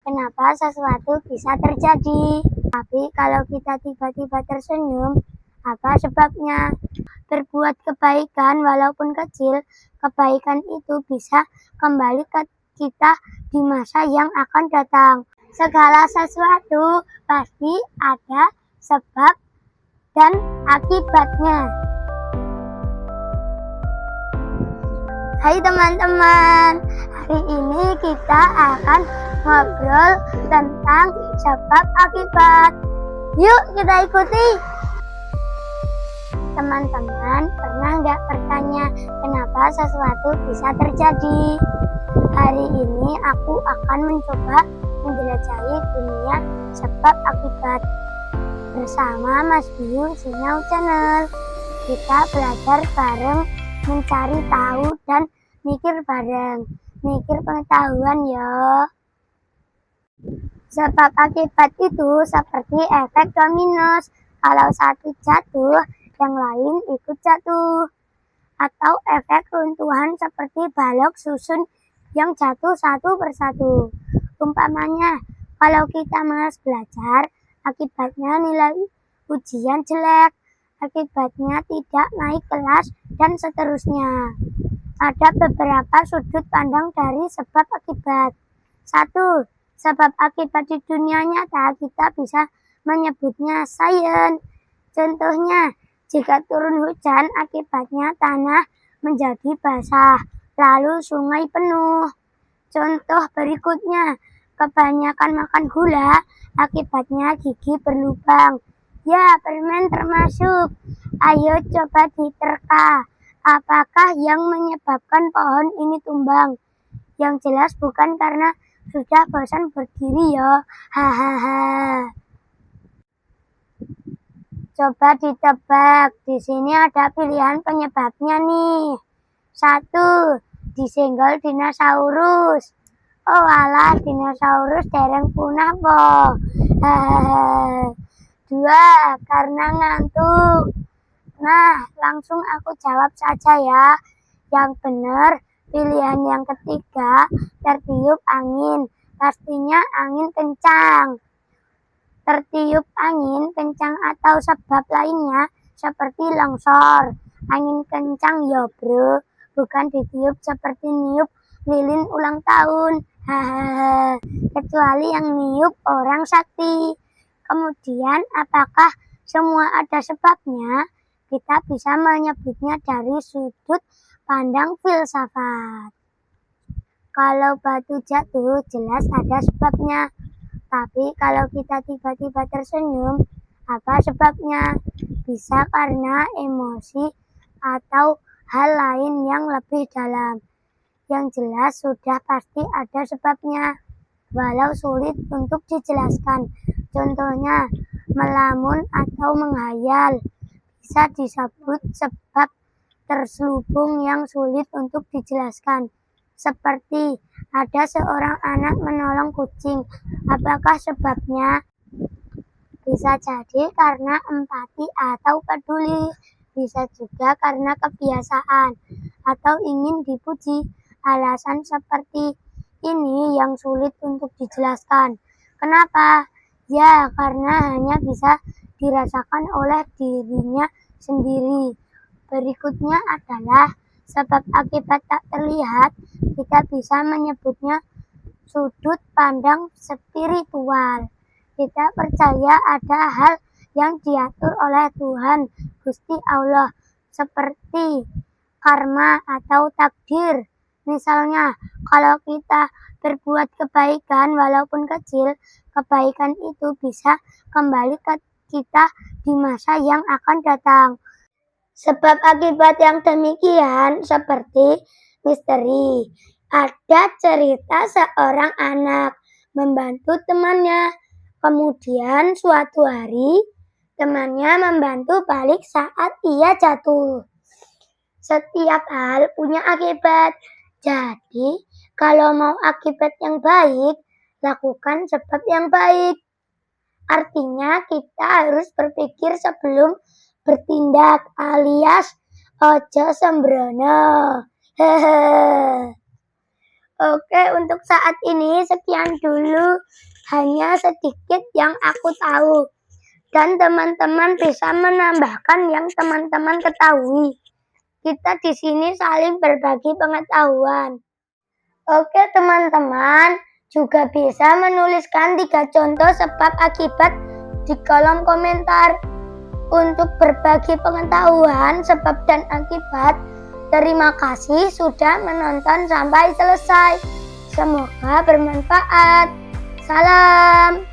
kenapa sesuatu bisa terjadi. Tapi kalau kita tiba-tiba tersenyum, apa sebabnya? Berbuat kebaikan walaupun kecil, kebaikan itu bisa kembali ke kita di masa yang akan datang. Segala sesuatu pasti ada sebab dan akibatnya. Hai teman-teman, hari ini kita akan ngobrol tentang sebab akibat. Yuk kita ikuti. Teman-teman, pernah nggak bertanya kenapa sesuatu bisa terjadi? Hari ini aku akan mencoba menjelajahi dunia sebab akibat bersama Mas Biu Sinyal Channel. Kita belajar bareng, mencari tahu dan mikir bareng. Mikir pengetahuan ya. Sebab akibat itu seperti efek dominos. Kalau satu jatuh, yang lain ikut jatuh. Atau efek runtuhan seperti balok susun yang jatuh satu persatu. Umpamanya, kalau kita malas belajar, akibatnya nilai ujian jelek, akibatnya tidak naik kelas, dan seterusnya. Ada beberapa sudut pandang dari sebab akibat. 1. Sebab akibat di dunia nyata kita bisa menyebutnya sains. Contohnya, jika turun hujan, akibatnya tanah menjadi basah, lalu sungai penuh. Contoh berikutnya, kebanyakan makan gula, akibatnya gigi berlubang. Ya, permen termasuk. Ayo coba diterka. Apakah yang menyebabkan pohon ini tumbang? Yang jelas bukan karena sudah bosan berdiri ya. Hahaha. Coba ditebak. Di sini ada pilihan penyebabnya nih. 1. Disenggol dinosaurus. Oh alah, dinosaurus dereng punah po. 2. Karena ngantuk. Nah, langsung aku jawab saja ya. Yang benar, pilihan yang ketiga, tertiup angin. Pastinya angin kencang. Tertiup angin kencang atau sebab lainnya seperti longsor. Angin kencang ya bro, bukan ditiup seperti niup lilin ulang tahun. Hahaha. Kecuali yang niup orang sakti. Kemudian apakah semua ada sebabnya? Kita bisa menyebutnya dari sudut pandang filsafat. Kalau batu jatuh jelas ada sebabnya. Tapi kalau kita tiba-tiba tersenyum, apa sebabnya? Bisa karena emosi atau hal lain yang lebih dalam. Yang jelas sudah pasti ada sebabnya, walau sulit untuk dijelaskan. Contohnya, melamun atau menghayal bisa disebut sebab terselubung yang sulit untuk dijelaskan. Seperti ada seorang anak menolong kucing. Apakah sebabnya? Bisa jadi karena empati atau peduli. Bisa juga karena kebiasaan atau ingin dipuji. Alasan seperti ini yang sulit untuk dijelaskan. Kenapa? Ya, karena hanya bisa dirasakan oleh dirinya sendiri. Berikutnya adalah sebab akibat tak terlihat. Kita bisa menyebutnya sudut pandang spiritual. Kita percaya ada hal yang diatur oleh Tuhan, Gusti Allah, seperti karma atau takdir. Misalnya, kalau kita berbuat kebaikan walaupun kecil, kebaikan itu bisa kembali ke kita di masa yang akan datang. Sebab akibat yang demikian seperti misteri. Ada cerita seorang anak membantu temannya. Kemudian suatu hari temannya membantu balik saat ia jatuh. Setiap hal punya akibat. Jadi kalau mau akibat yang baik, lakukan sebab yang baik. Artinya kita harus berpikir sebelum bertindak alias ojo sembrono. Oke, untuk saat ini sekian dulu. Hanya sedikit yang aku tahu. Dan teman-teman bisa menambahkan yang teman-teman ketahui. Kita di sini saling berbagi pengetahuan. Oke teman-teman, juga bisa menuliskan 3 contoh sebab akibat di kolom komentar. Untuk berbagi pengetahuan sebab dan akibat, terima kasih sudah menonton sampai selesai. Semoga bermanfaat. Salam.